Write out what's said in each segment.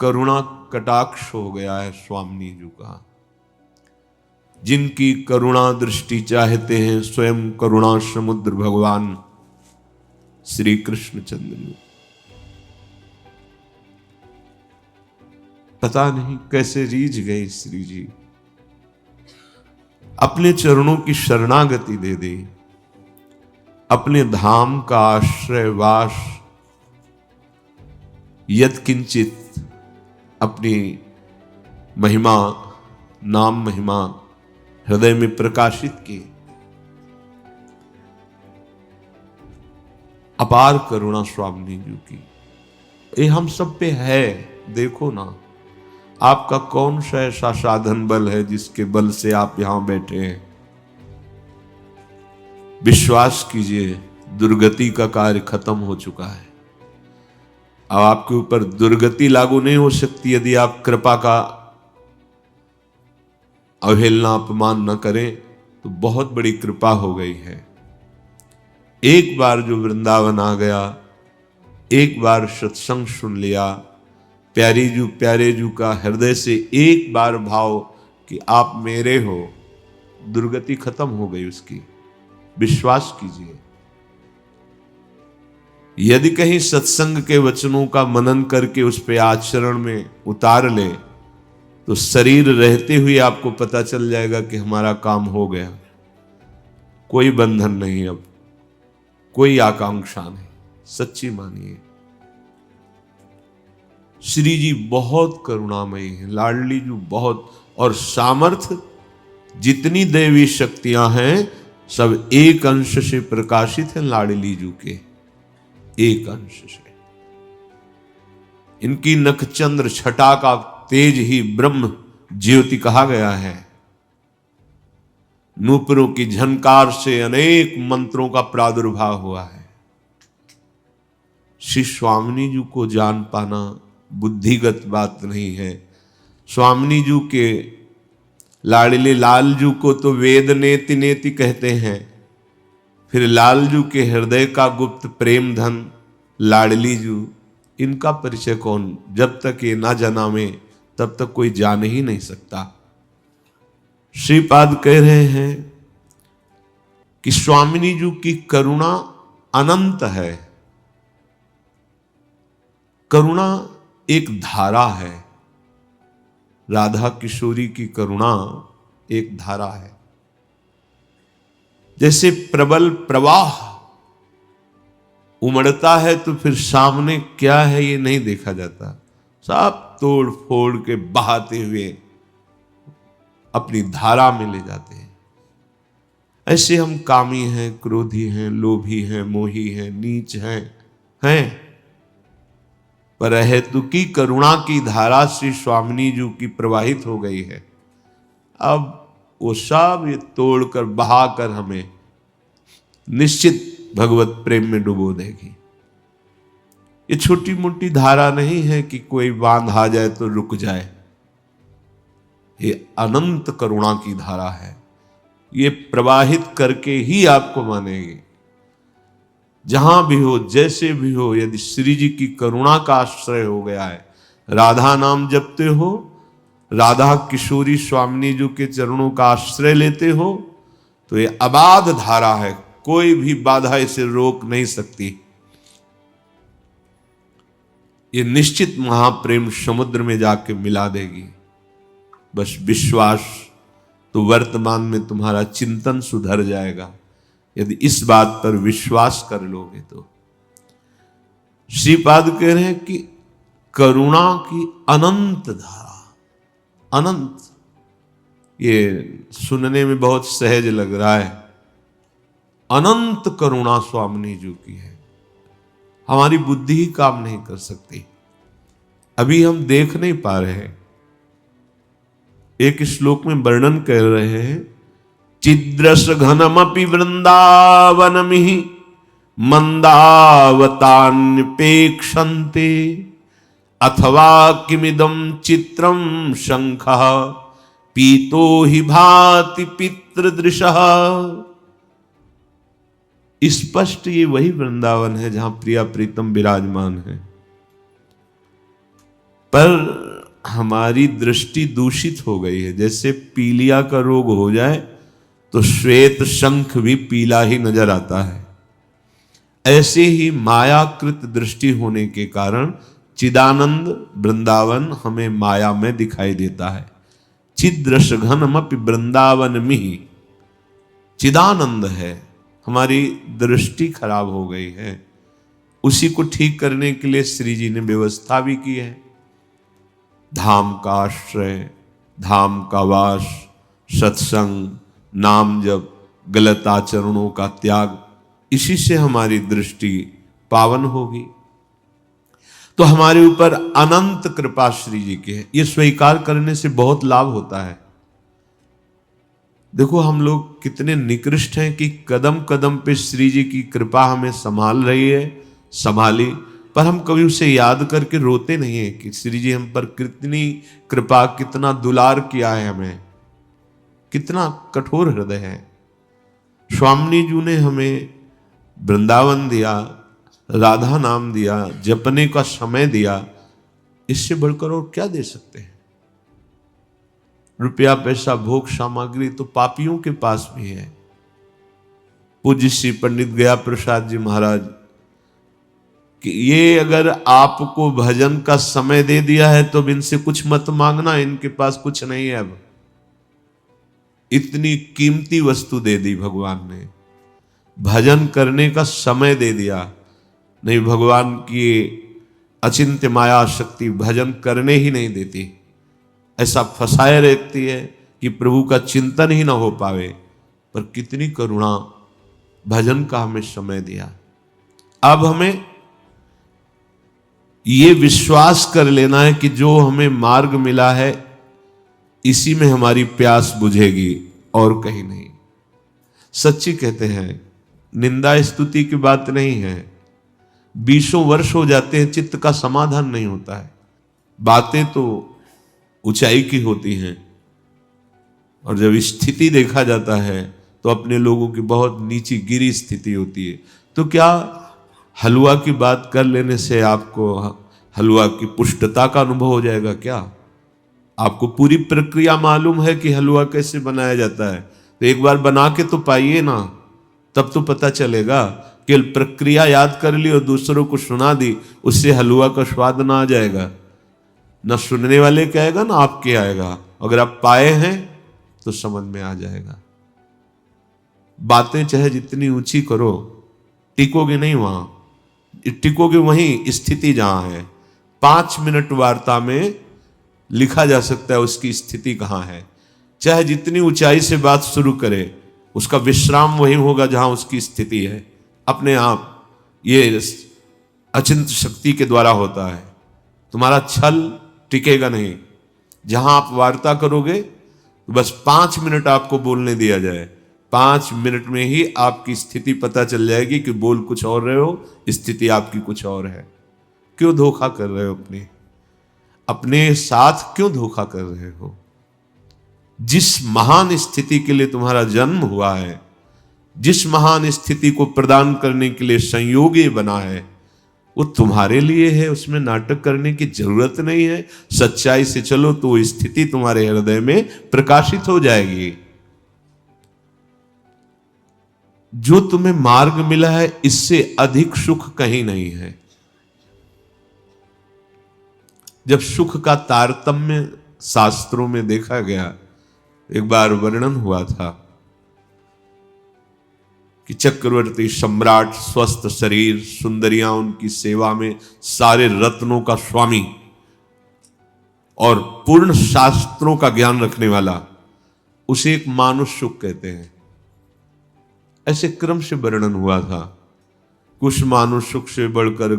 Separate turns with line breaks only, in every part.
करुणा कटाक्ष हो गया है स्वामी जी का। जिनकी करुणा दृष्टि चाहते हैं स्वयं करुणा समुद्र भगवान श्री कृष्णचंद्र जी। पता नहीं कैसे रीझ गए श्री जी, अपने चरणों की शरणागति दे दी, अपने धाम का आश्रय वास यत्किंचित अपनी महिमा नाम महिमा हृदय में प्रकाशित की। अपार करुणा स्वामी जी की ये हम सब पे है। देखो ना, आपका कौन सा ऐसा साधन बल है जिसके बल से आप यहां बैठे हैं। विश्वास कीजिए, दुर्गति का कार्य खत्म हो चुका है। अब आपके ऊपर दुर्गति लागू नहीं हो सकती यदि आप कृपा का अवहेलना अपमान न करें, तो बहुत बड़ी कृपा हो गई है। एक बार जो वृंदावन आ गया, एक बार सत्संग सुन लिया, प्यारे जू का हृदय से एक बार भाव कि आप मेरे हो, दुर्गति खत्म हो गई उसकी। विश्वास कीजिए, यदि कहीं सत्संग के वचनों का मनन करके उस पे आचरण में उतार ले, तो शरीर रहते हुए आपको पता चल जाएगा कि हमारा काम हो गया। कोई बंधन नहीं, अब कोई आकांक्षा नहीं। सच्ची मानिए, श्री जी बहुत करुणामयी है, लाडली जी बहुत, और सामर्थ्य जितनी दैवी शक्तियां हैं सब एक अंश से प्रकाशित हैं लाडली जी के, एक अंश से। इनकी नखचंद्र छटा का तेज ही ब्रह्म ज्योति कहा गया है। नूपुरों की झनकार से अनेक मंत्रों का प्रादुर्भाव हुआ है। श्री स्वामिनी जी को जान पाना बुद्धिगत बात नहीं है। स्वामिनी जी के लाडले लाल जू को तो वेद नेति नेति कहते हैं, फिर लाल जू के हृदय का गुप्त प्रेम धन लाडली जू, इनका परिचय कौन, जब तक ये ना जनावे तब तक कोई जान ही नहीं सकता। श्रीपाद कह रहे हैं कि स्वामिनी जी की करुणा अनंत है। करुणा एक धारा है, राधा किशोरी की करुणा एक धारा है। जैसे प्रबल प्रवाह उमड़ता है तो फिर सामने क्या है ये नहीं देखा जाता, सब तोड़ फोड़ के बहाते हुए अपनी धारा में ले जाते हैं। ऐसे हम कामी हैं, क्रोधी हैं, लोभी हैं, मोही हैं, नीच हैं, पर हेतुकी करुणा की धारा श्री स्वामिनी जी की प्रवाहित हो गई है। अब वो सब ये तोड़कर बहाकर हमें निश्चित भगवत प्रेम में डुबो देगी। ये छोटी मोटी धारा नहीं है कि कोई बांध आ जाए तो रुक जाए। ये अनंत करुणा की धारा है, ये प्रवाहित करके ही आपको मानेगी। जहां भी हो, जैसे भी हो, यदि श्री जी की करुणा का आश्रय हो गया है, राधा नाम जपते हो, राधा किशोरी स्वामिनी जी के चरणों का आश्रय लेते हो, तो ये अबाध धारा है, कोई भी बाधा इसे रोक नहीं सकती। ये निश्चित महाप्रेम समुद्र में जाके मिला देगी। बस विश्वास, तो वर्तमान में तुम्हारा चिंतन सुधर जाएगा यदि इस बात पर विश्वास कर लोगे तो। श्रीपाद कह रहे हैं कि करुणा की अनंत धारा, अनंत, ये सुनने में बहुत सहज लग रहा है। अनंत करुणा स्वामिनी जी की है, हमारी बुद्धि ही काम नहीं कर सकती। अभी हम देख नहीं पा रहे हैं। एक श्लोक में वर्णन कर रहे हैं, चिद्रस घनमपि वृंदावनमिहि मंदावतान्यपेक्षन्ते अथवा किमिदं चित्रं शंखः पीतो हि भाति पितृदृशः। स्पष्ट ये वही वृंदावन है जहां प्रिया प्रीतम विराजमान है। पर हमारी दृष्टि दूषित हो गई है। जैसे पीलिया का रोग हो जाए तो श्वेत शंख भी पीला ही नजर आता है, ऐसे ही मायाकृत दृष्टि होने के कारण चिदानंद वृंदावन हमें माया में दिखाई देता है। चिद्रश घनमपि वृंदावन मिहि, चिदानंद है, हमारी दृष्टि खराब हो गई है। उसी को ठीक करने के लिए श्री जी ने व्यवस्था भी की है। धाम का आश्रय, धाम का वास, सत्संग, नाम जप, गलत आचरणों का त्याग, इसी से हमारी दृष्टि पावन होगी। तो हमारे ऊपर अनंत कृपा श्री जी की है। ये स्वीकार करने से बहुत लाभ होता है। देखो हम लोग कितने निकृष्ट हैं कि कदम कदम पे श्री जी की कृपा हमें संभाल रही है, संभाली, पर हम कभी उसे याद करके रोते नहीं है कि श्री जी हम पर कितनी कृपा, कितना दुलार किया है, हमें कितना कठोर हृदय है। स्वामी जी ने हमें वृंदावन दिया, राधा नाम दिया, जपने का समय दिया, इससे बढ़कर और क्या दे सकते हैं। रुपया पैसा भोग सामग्री तो पापियों के पास भी है। पूज्य श्री पंडित गया प्रसाद जी महाराज कि ये अगर आपको भजन का समय दे दिया है तो अब इनसे कुछ मत मांगना, इनके पास कुछ नहीं है। अब इतनी कीमती वस्तु दे दी भगवान ने, भजन करने का समय दे दिया। नहीं, भगवान की अचिंत्य माया शक्ति भजन करने ही नहीं देती, ऐसा फंसाए रहती है कि प्रभु का चिंतन ही ना हो पावे। पर कितनी करुणा, भजन का हमें समय दिया। अब हमें ये विश्वास कर लेना है कि जो हमें मार्ग मिला है इसी में हमारी प्यास बुझेगी और कहीं नहीं। सच्ची कहते हैं, निंदा स्तुति की बात नहीं है। 20 वर्ष हो जाते हैं, चित्त का समाधान नहीं होता है। बातें तो ऊंचाई की होती हैं और जब स्थिति देखा जाता है तो अपने लोगों की बहुत नीची गिरी स्थिति होती है। तो क्या हलवा की बात कर लेने से आपको हलवा की पुष्टता का अनुभव हो जाएगा क्या? आपको पूरी प्रक्रिया मालूम है कि हलवा कैसे बनाया जाता है, तो एक बार बना के तो पाइए ना, तब तो पता चलेगा। कि प्रक्रिया याद कर ली और दूसरों को सुना दी, उससे हलवा का स्वाद ना आ जाएगा। ना सुनने वाले के आएगा ना आपके आएगा। अगर आप पाए हैं तो समझ में आ जाएगा। बातें चाहे जितनी ऊंची करो, टिकोगे नहीं वहां, टिकोगे वहीं स्थिति जहां है। 5 मिनट वार्ता में लिखा जा सकता है उसकी स्थिति कहां है। चाहे जितनी ऊंचाई से बात शुरू करे, उसका विश्राम वहीं होगा जहां उसकी स्थिति है। अपने आप ये अचिंत शक्ति के द्वारा होता है। तुम्हारा छल टिकेगा नहीं। जहां आप वार्ता करोगे तो बस 5 मिनट आपको बोलने दिया जाए, 5 मिनट में ही आपकी स्थिति पता चल जाएगी कि बोल कुछ और रहे हो, स्थिति आपकी कुछ और है। क्यों धोखा कर रहे हो? अपने साथ क्यों धोखा कर रहे हो? जिस महान स्थिति के लिए तुम्हारा जन्म हुआ है, जिस महान स्थिति को प्रदान करने के लिए संयोगी बना है, वो तुम्हारे लिए है। उसमें नाटक करने की जरूरत नहीं है। सच्चाई से चलो तो वो स्थिति तुम्हारे हृदय में प्रकाशित हो जाएगी। जो तुम्हें मार्ग मिला है, इससे अधिक सुख कहीं नहीं है। जब सुख का तारतम्य शास्त्रों में देखा गया, एक बार वर्णन हुआ था कि चक्रवर्ती सम्राट, स्वस्थ शरीर, सुंदरियां उनकी सेवा में, सारे रत्नों का स्वामी और पूर्ण शास्त्रों का ज्ञान रखने वाला, उसे एक मानुष सुख कहते हैं। ऐसे क्रम से वर्णन हुआ था। कुछ मानुष सुख से बढ़कर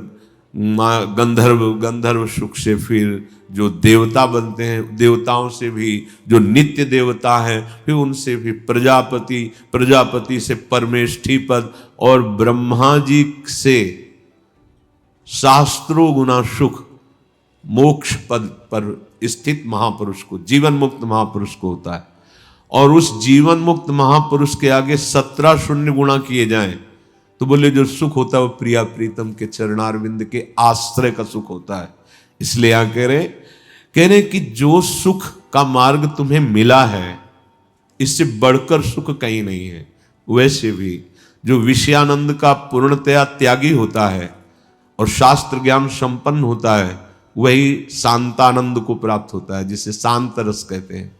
गंधर्व सुख से फिर जो देवता बनते हैं, देवताओं से भी जो नित्य देवता हैं, फिर उनसे भी प्रजापति से परमेष्ठी पद, और ब्रह्मा जी से शास्त्रों गुना सुख मोक्ष पद पर स्थित महापुरुष को, जीवन मुक्त महापुरुष को होता है। और उस जीवन मुक्त महापुरुष के आगे 17 शून्य गुणा किए जाएं तो बोले जो सुख होता है वो प्रिया प्रीतम के चरणारविंद के आश्रय का सुख होता है। इसलिए यहां कह रहे कह रहे कि जो सुख का मार्ग तुम्हें मिला है, इससे बढ़कर सुख कहीं नहीं है। वैसे भी जो विषयानंद का पूर्णतया त्यागी होता है और शास्त्र ज्ञान संपन्न होता है, वही शांतानंद को प्राप्त होता है, जिसे शांत रस कहते हैं।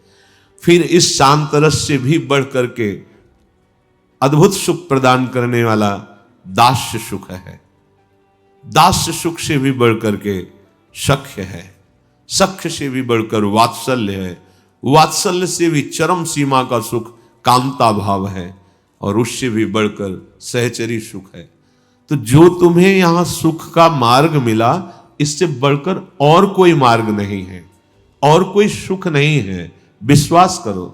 फिर इस शांत रस से भी बढ़ करके अद्भुत सुख प्रदान करने वाला दास्य सुख है। दास्य सुख से भी बढ़ करके सख्य है, सख्य से भी बढ़कर वात्सल्य है, वात्सल्य से भी चरम सीमा का सुख कामता भाव है, और उससे भी बढ़कर सहचरी सुख है। तो जो तुम्हें यहां सुख का मार्ग मिला, इससे बढ़कर और कोई मार्ग नहीं है, और कोई सुख नहीं है। विश्वास करो,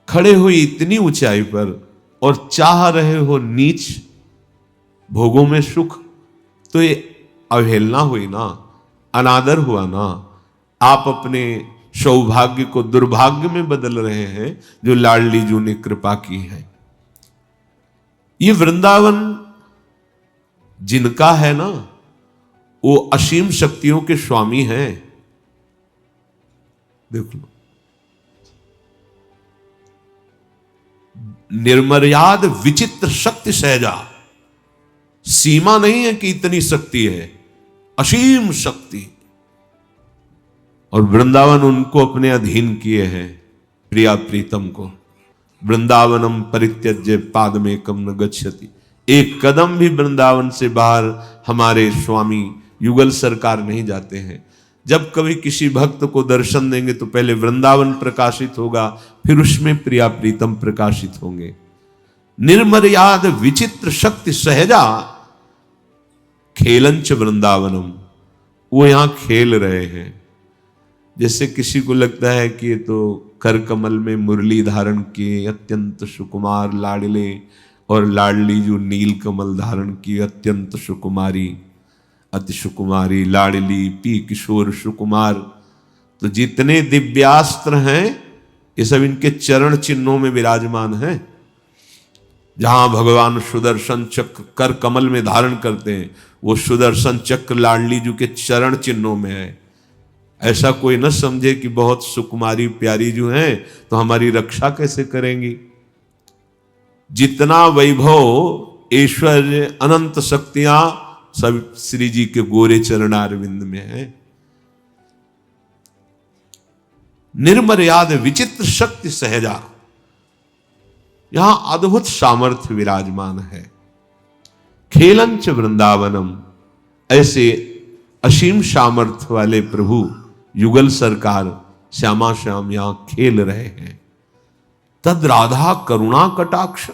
खड़े हुई इतनी ऊंचाई पर और चाह रहे हो नीच भोगों में सुख, तो ये अवहेलना हुई ना, अनादर हुआ ना। आप अपने सौभाग्य को दुर्भाग्य में बदल रहे हैं, जो लाडली जू ने कृपा की है। ये वृंदावन जिनका है ना, वो असीम शक्तियों के स्वामी हैं। देख लो, निर्मर्याद विचित्र शक्ति सहजा, सीमा नहीं है कि इतनी शक्ति है, असीम शक्ति। और वृंदावन उनको अपने अधीन किए हैं, प्रिया प्रीतम को। वृंदावनम परित्यज्य पादमेकम न गच्छति। एक कदम भी वृंदावन से बाहर हमारे स्वामी युगल सरकार नहीं जाते हैं। जब कभी किसी भक्त को दर्शन देंगे तो पहले वृंदावन प्रकाशित होगा, फिर उसमें प्रिया प्रीतम प्रकाशित होंगे। निर्मर्याद विचित्र शक्ति सहजा खेलंच वृंदावनम, वो यहां खेल रहे हैं। जैसे किसी को लगता है कि ये तो कर कमल में मुरली धारण किए अत्यंत सुकुमार लाडले, और लाडली जो नील कमल धारण की अत्यंत सुकुमारी, अति सुकुमारी लाडली पी किशोर सुकुमार। तो जितने दिव्यास्त्र हैं, ये सब इनके चरण चिन्हों में विराजमान हैं। जहां भगवान सुदर्शन चक्र कर कमल में धारण करते हैं, वो सुदर्शन चक्र लाडली जी के चरण चिन्हों में है। ऐसा कोई न समझे कि बहुत सुकुमारी प्यारी जो हैं तो हमारी रक्षा कैसे करेंगी। जितना वैभव, ऐश्वर्य, अनंत शक्तियां सब श्री जी के गोरे चरणारविंद में है। निर्मर्याद विचित्र शक्ति सहजा, यहां अद्भुत सामर्थ्य विराजमान है। खेलंच वृंदावनम, ऐसे असीम सामर्थ्य वाले प्रभु युगल सरकार श्यामा श्याम यहां खेल रहे हैं। तद राधा करुणा कटाक्ष,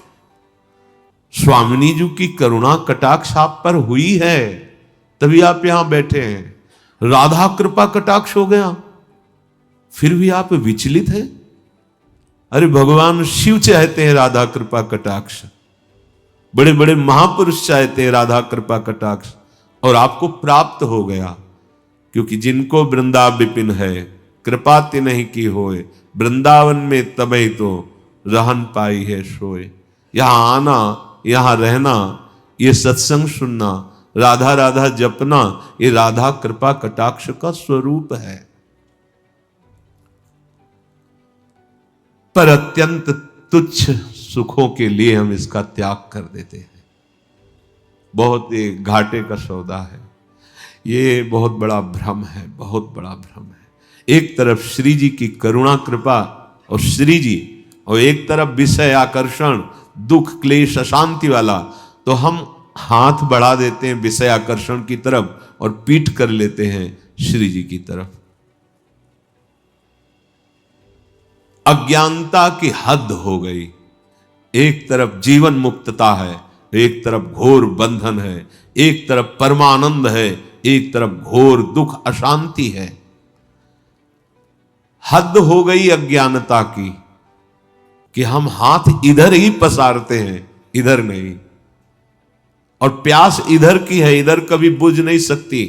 स्वामिनी जी की करुणा कटाक्ष आप पर हुई है, तभी आप यहां बैठे हैं। राधा कृपा कटाक्ष हो गया, फिर भी आप विचलित हैं। अरे भगवान शिव चाहते हैं राधा कृपा कटाक्ष, बड़े बड़े महापुरुष चाहते हैं राधा कृपा कटाक्ष, और आपको प्राप्त हो गया। क्योंकि जिनको वृंदा विपिन है, कृपा ते नहीं की होए, वृंदावन में तबै तो रहन पाई है सोए। यहां आना, यहां रहना, ये सत्संग सुनना, राधा राधा जपना, ये राधा कृपा कटाक्ष का स्वरूप है। पर अत्यंत तुच्छ सुखों के लिए हम इसका त्याग कर देते हैं। बहुत एक घाटे का सौदा है ये, बहुत बड़ा भ्रम है, बहुत बड़ा भ्रम है। एक तरफ श्री जी की करुणा कृपा और श्री जी, और एक तरफ विषय आकर्षण, दुख क्लेश अशांति वाला, तो हम हाथ बढ़ा देते हैं विषय आकर्षण की तरफ और पीठ कर लेते हैं श्री जी की तरफ। अज्ञानता की हद हो गई। एक तरफ जीवन मुक्तता है, एक तरफ घोर बंधन है, एक तरफ परमानंद है, एक तरफ घोर दुख अशांति है। हद हो गई अज्ञानता की कि हम हाथ इधर ही पसारते हैं, इधर नहीं। और प्यास इधर की है, इधर कभी बुझ नहीं सकती।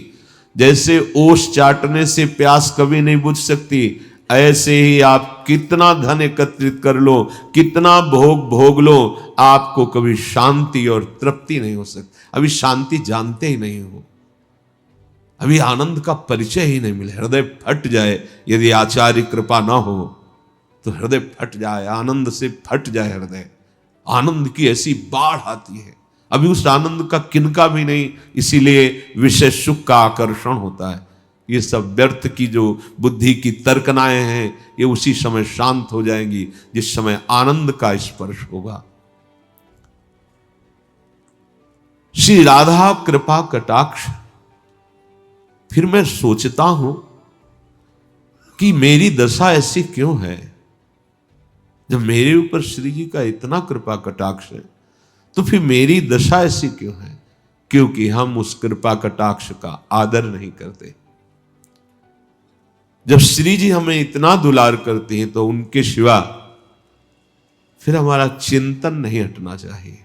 जैसे ओस चाटने से प्यास कभी नहीं बुझ सकती, ऐसे ही आप कितना धन एकत्रित कर लो, कितना भोग भोग लो, आपको कभी शांति और तृप्ति नहीं हो सकती। अभी शांति जानते ही नहीं हो। अभी आनंद का परिचय ही नहीं मिले। हृदय फट जाए यदि आचार्य कृपा ना हो तो हृदय फट जाए, आनंद से फट जाए हृदय। आनंद की ऐसी बाढ़ आती है, अभी उस आनंद का किनका भी नहीं, इसीलिए विषय सुख का आकर्षण होता है। ये सब व्यर्थ की जो बुद्धि की तर्कनाएं हैं ये उसी समय शांत हो जाएंगी जिस समय आनंद का स्पर्श होगा। श्री राधा कृपा कटाक्ष। फिर मैं सोचता हूं कि मेरी दशा ऐसी क्यों है, जब मेरे ऊपर श्री जी का इतना कृपा कटाक्ष है तो फिर मेरी दशा ऐसी क्यों है? क्योंकि हम उस कृपा कटाक्ष का आदर नहीं करते। जब श्री जी हमें इतना दुलार करते हैं तो उनके सिवा फिर हमारा चिंतन नहीं हटना चाहिए,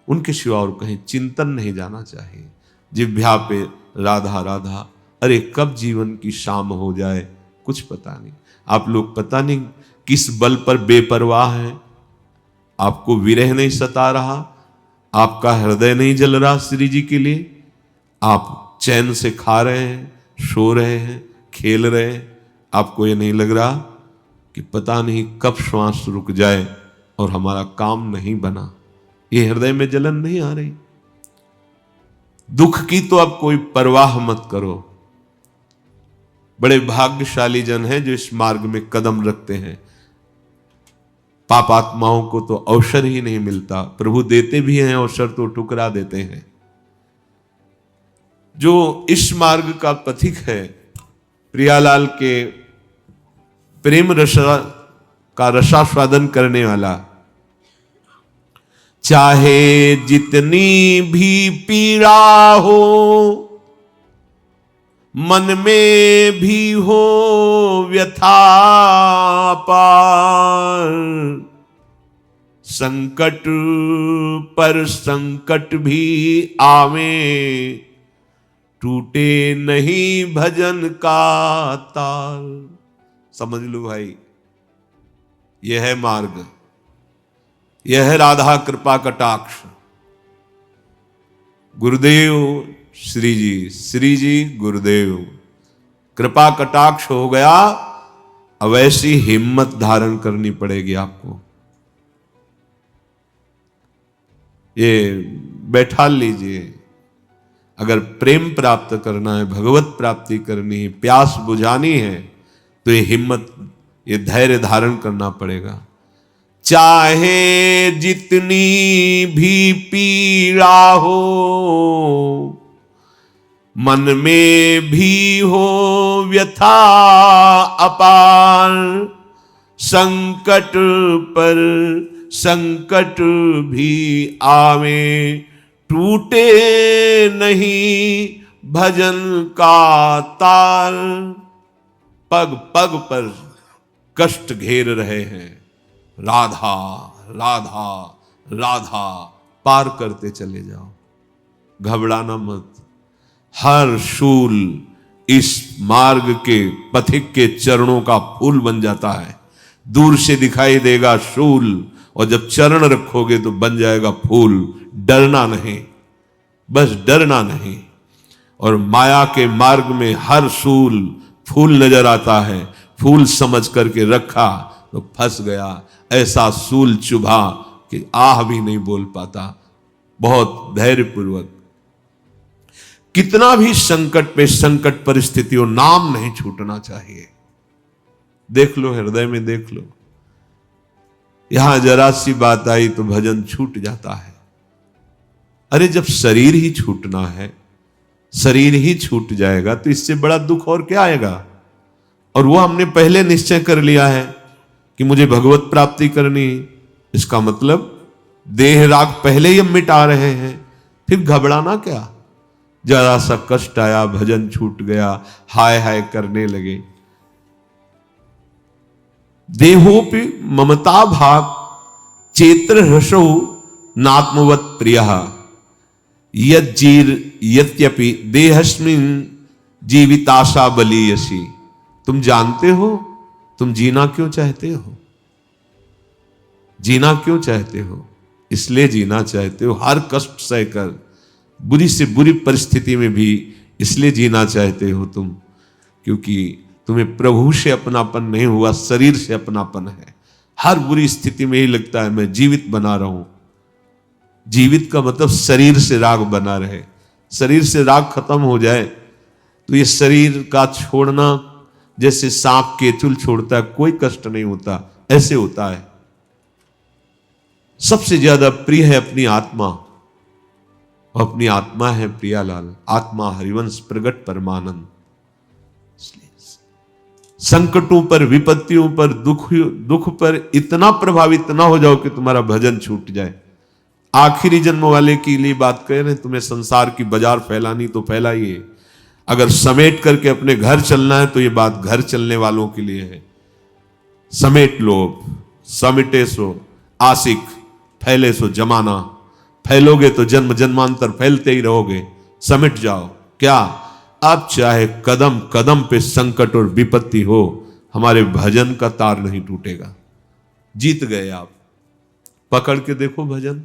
उनके सिवा और कहीं चिंतन नहीं जाना चाहिए। जिह्वा पे राधा राधा, अरे कब जीवन की शाम हो जाए कुछ पता नहीं। आप लोग पता नहीं किस बल पर बेपरवाह हैं, आपको विरह नहीं सता रहा, आपका हृदय नहीं जल रहा श्री जी के लिए, आप चैन से खा रहे हैं, सो रहे हैं, खेल रहे हैं, आपको ये नहीं लग रहा कि पता नहीं कब श्वास रुक जाए और हमारा काम नहीं बना। ये हृदय में जलन नहीं आ रही? दुख की तो अब कोई परवाह मत करो। बड़े भाग्यशाली जन हैं जो इस मार्ग में कदम रखते हैं। पापात्माओं को तो अवसर ही नहीं मिलता, प्रभु देते भी हैं अवसर तो टुकरा देते हैं। जो इस मार्ग का पथिक है, प्रियालाल के प्रेम रस का रसास्वादन करने वाला, चाहे जितनी भी पीड़ा हो, मन में भी हो व्यथा पार, संकट पर संकट भी आवे, टूटे नहीं भजन का ताल। समझ लो भाई, यह है मार्ग, यह है राधा कृपा कटाक्ष। गुरुदेव श्री जी, श्री जी गुरुदेव, कृपा कटाक्ष हो गया। अब ऐसी हिम्मत धारण करनी पड़ेगी आपको। ये बैठा लीजिए, अगर प्रेम प्राप्त करना है, भगवत प्राप्ति करनी है, प्यास बुझानी है तो ये हिम्मत, ये धैर्य धारण करना पड़ेगा। चाहे जितनी भी पीड़ा हो, मन में भी हो व्यथा अपार, संकट पर संकट भी आवे, टूटे नहीं भजन का ताल। पग पग पर कष्ट घेर रहे हैं, राधा राधा राधा, पार करते चले जाओ, घबराना मत। हर शूल इस मार्ग के पथिक के चरणों का फूल बन जाता है। दूर से दिखाई देगा शूल, और जब चरण रखोगे तो बन जाएगा फूल। डरना नहीं, बस डरना नहीं। और माया के मार्ग में हर शूल फूल नजर आता है, फूल समझ करके रखा तो फंस गया। ऐसा सूल चुभा कि आह भी नहीं बोल पाता। बहुत धैर्यपूर्वक, कितना भी संकट पे संकट परिस्थितियों, नाम नहीं छूटना चाहिए। देख लो, हृदय में देख लो, यहां जरा सी बात आई तो भजन छूट जाता है। अरे जब शरीर ही छूटना है, शरीर ही छूट जाएगा तो इससे बड़ा दुख और क्या आएगा। और वो हमने पहले निश्चय कर लिया है कि मुझे भगवत प्राप्ति करनी, इसका मतलब देह राग पहले ही हम मिटा रहे हैं, फिर घबराना क्या। जरा सा कष्ट आया, भजन छूट गया, हाय हाय करने लगे। देहोपि ममता भाग चेत्र हृषौ नात्मवत प्रियः, यद्यपि देहस्मिन् जीविताशा बलीयसी। तुम जानते हो तुम जीना क्यों चाहते हो? जीना क्यों चाहते हो? इसलिए जीना चाहते हो हर कष्ट सहकर, बुरी से बुरी परिस्थिति में भी इसलिए जीना चाहते हो तुम, क्योंकि तुम्हें प्रभु से अपनापन नहीं हुआ, शरीर से अपनापन है। हर बुरी स्थिति में ही लगता है मैं जीवित बना रहूं। जीवित का मतलब शरीर से राग बना रहे। शरीर से राग खत्म हो जाए तो ये शरीर का छोड़ना जैसे सांप केचुल छोड़ता है, कोई कष्ट नहीं होता, ऐसे होता है। सबसे ज्यादा प्रिय है अपनी आत्मा, अपनी आत्मा है प्रियालाल। आत्मा हरिवंश प्रगट परमानंद। संकटों पर, विपत्तियों पर, दुख पर इतना प्रभावित ना हो जाओ कि तुम्हारा भजन छूट जाए। आखिरी जन्म वाले के लिए बात कह रहे हैं, तुम्हें संसार की बाजार फैलानी तो फैलाइए। अगर समेट करके अपने घर चलना है तो ये बात घर चलने वालों के लिए है। समेट लो, समेटे सो आशिक, फैले सो जमाना। फैलोगे तो जन्म जन्मांतर फैलते ही रहोगे। समेट जाओ। क्या अब चाहे कदम कदम पे संकट और विपत्ति हो, हमारे भजन का तार नहीं टूटेगा। जीत गए आप। पकड़ के देखो भजन।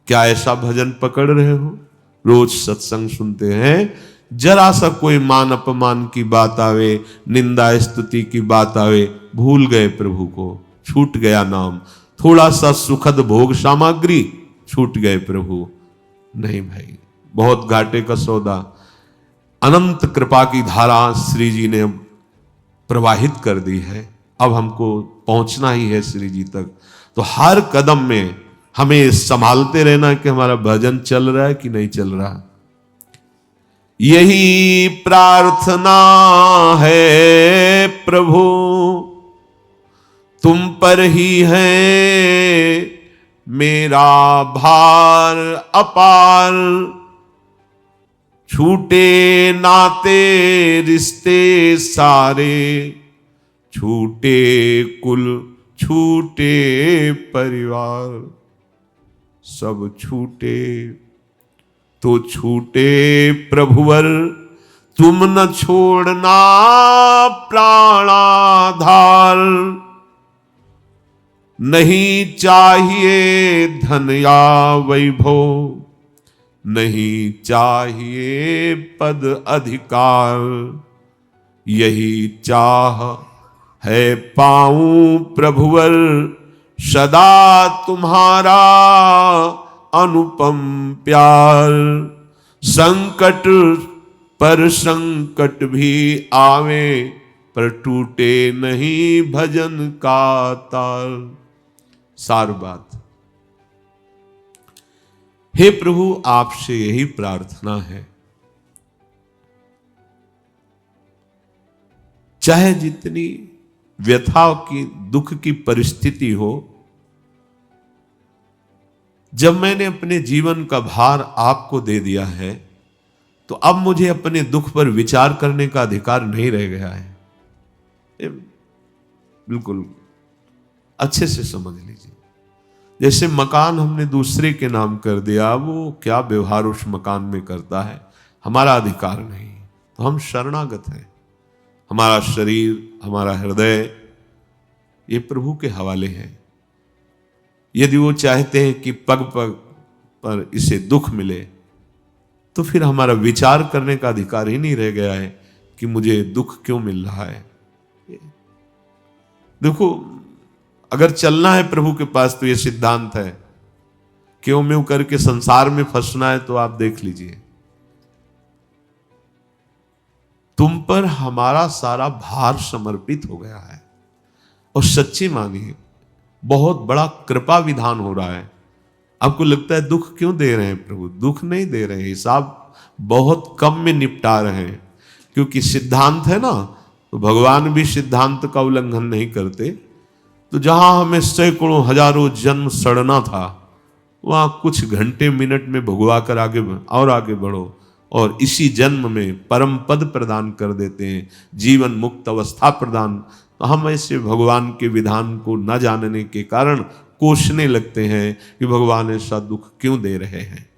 क्या ऐसा भजन पकड़ रहे हो? रोज सत्संग सुनते हैं, जरा सा कोई मान अपमान की बात आवे, निंदा स्तुति की बात आवे, भूल गए प्रभु को, छूट गया नाम। थोड़ा सा सुखद भोग सामग्री, छूट गए प्रभु। नहीं भाई, बहुत घाटे का सौदा। अनंत कृपा की धारा श्री जी ने प्रवाहित कर दी है। अब हमको पहुंचना ही है श्री जी तक। तो हर कदम में हमें संभालते रहना कि हमारा भजन चल रहा है कि नहीं चल रहा। यही प्रार्थना है प्रभु, तुम पर ही है मेरा भार अपार। छूटे नाते रिश्ते सारे, छूटे कुल छूटे परिवार। सब छूटे तो छूटे प्रभुवर, तुम न छोड़ना प्राणाधार। नहीं चाहिए धन या वैभव, नहीं चाहिए पद अधिकार। यही चाह है पाऊं प्रभुवर, सदा तुम्हारा अनुपम प्यार। संकट पर संकट भी आवे, पर टूटे नहीं भजन का तार। सार बात। हे प्रभु, आपसे यही प्रार्थना है, चाहे जितनी व्यथा की, दुख की परिस्थिति हो, जब मैंने अपने जीवन का भार आपको दे दिया है, तो अब मुझे अपने दुख पर विचार करने का अधिकार नहीं रह गया है। बिल्कुल अच्छे से समझ लीजिए। जैसे मकान हमने दूसरे के नाम कर दिया, वो क्या व्यवहार उस मकान में करता है, हमारा अधिकार नहीं। तो हम शरणागत हैं। हमारा शरीर, हमारा हृदय, ये प्रभु के हवाले है। यदि वो चाहते हैं कि पग पग पर इसे दुख मिले, तो फिर हमारा विचार करने का अधिकार ही नहीं रह गया है कि मुझे दुख क्यों मिल रहा है। देखो, अगर चलना है प्रभु के पास तो ये सिद्धांत है। क्यों म्यों करके संसार में फंसना है तो आप देख लीजिए। तुम पर हमारा सारा भार समर्पित हो गया है। और सच्ची मानिए, बहुत बड़ा कृपा विधान हो रहा है। आपको लगता है दुख क्यों दे रहे हैं प्रभु? दुख नहीं दे रहे हैं, हिसाब बहुत कम में निपटा रहे हैं। क्योंकि सिद्धांत है ना, तो भगवान भी सिद्धांत का उल्लंघन नहीं करते। तो जहां हमें सैकड़ों हजारों जन्म सड़ना था, वहां कुछ घंटे मिनट में भगवा कर आगे बढ़ो और इसी जन्म में परम पद प्रदान कर देते हैं, जीवन मुक्त अवस्था प्रदान। तो हम ऐसे भगवान के विधान को न जानने के कारण कोसने लगते हैं कि भगवान ऐसा दुख क्यों दे रहे हैं।